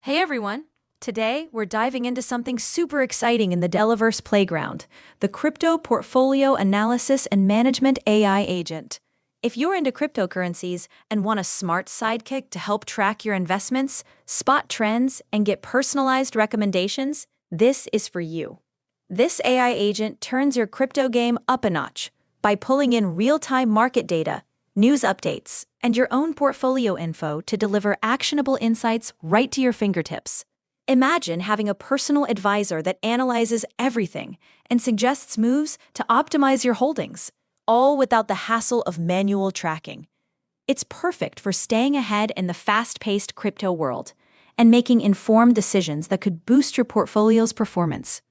Hey everyone! Today, we're diving into something super exciting in the Delaverse playground, the Crypto Portfolio Analysis and Management AI Agent. If you're into cryptocurrencies and want a smart sidekick to help track your investments, spot trends, and get personalized recommendations, this is for you. This AI agent turns your crypto game up a notch by pulling in real-time market data, news updates, and your own portfolio info to deliver actionable insights right to your fingertips. Imagine having a personal advisor that analyzes everything and suggests moves to optimize your holdings, all without the hassle of manual tracking. It's perfect for staying ahead in the fast-paced crypto world and making informed decisions that could boost your portfolio's performance.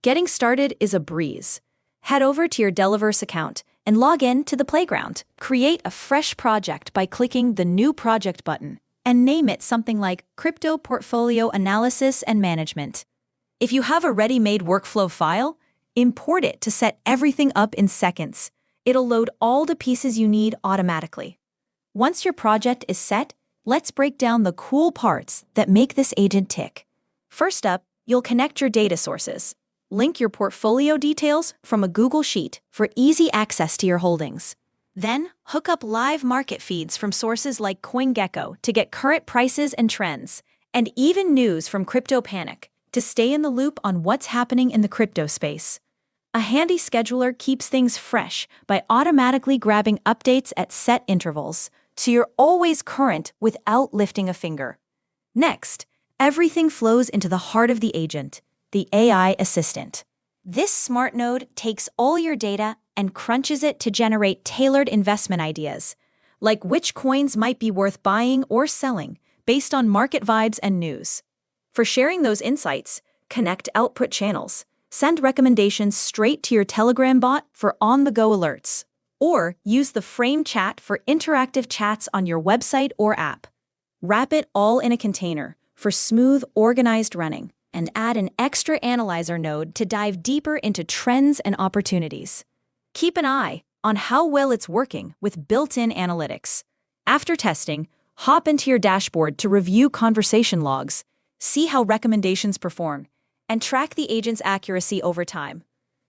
Getting started is a breeze. Head over to your Delaverse account and log in to the playground. Create a fresh project by clicking the New Project button and name it something like Crypto Portfolio Analysis and Management. If you have a ready-made workflow file, import it to set everything up in seconds. It'll load all the pieces you need automatically. Once your project is set, let's break down the cool parts that make this agent tick. First up, you'll connect your data sources. Link your portfolio details from a Google Sheet for easy access to your holdings. Then, hook up live market feeds from sources like CoinGecko to get current prices and trends, and even news from CryptoPanic to stay in the loop on what's happening in the crypto space. A handy scheduler keeps things fresh by automatically grabbing updates at set intervals, so you're always current without lifting a finger. Next, everything flows into the heart of the agent, the AI assistant. This smart node takes all your data and crunches it to generate tailored investment ideas, like which coins might be worth buying or selling based on market vibes and news. For sharing those insights, connect output channels. Send recommendations straight to your Telegram bot for on-the-go alerts, or use the Frame chat for interactive chats on your website or app. Wrap it all in a container for smooth, organized running, and add an extra analyzer node to dive deeper into trends and opportunities. Keep an eye on how well it's working with built-in analytics. After testing, hop into your dashboard to review conversation logs, see how recommendations perform, and track the agent's accuracy over time.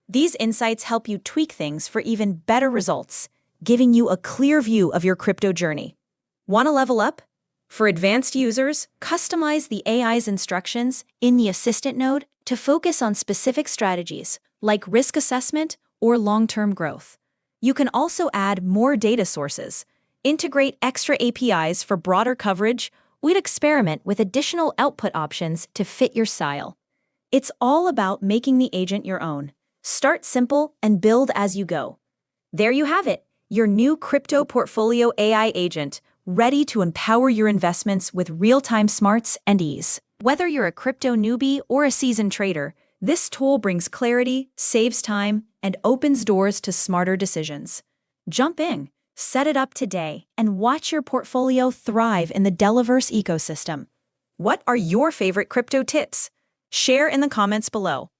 These insights help you tweak things for even better results, giving you a clear view of your crypto journey. Want to level up? For advanced users, customize the AI's instructions in the Assistant node to focus on specific strategies like risk assessment or long-term growth. You can also add more data sources, integrate extra APIs for broader coverage, or experiment with additional output options to fit your style. It's all about making the agent your own. Start simple and build as you go. There you have it, your new Crypto Portfolio AI agent, ready to empower your investments with real-time smarts and ease. Whether you're a crypto newbie or a seasoned trader, this tool brings clarity, saves time, and opens doors to smarter decisions. Jump in, set it up today, and watch your portfolio thrive in the Delaverse ecosystem. What are your favorite crypto tips? Share in the comments below.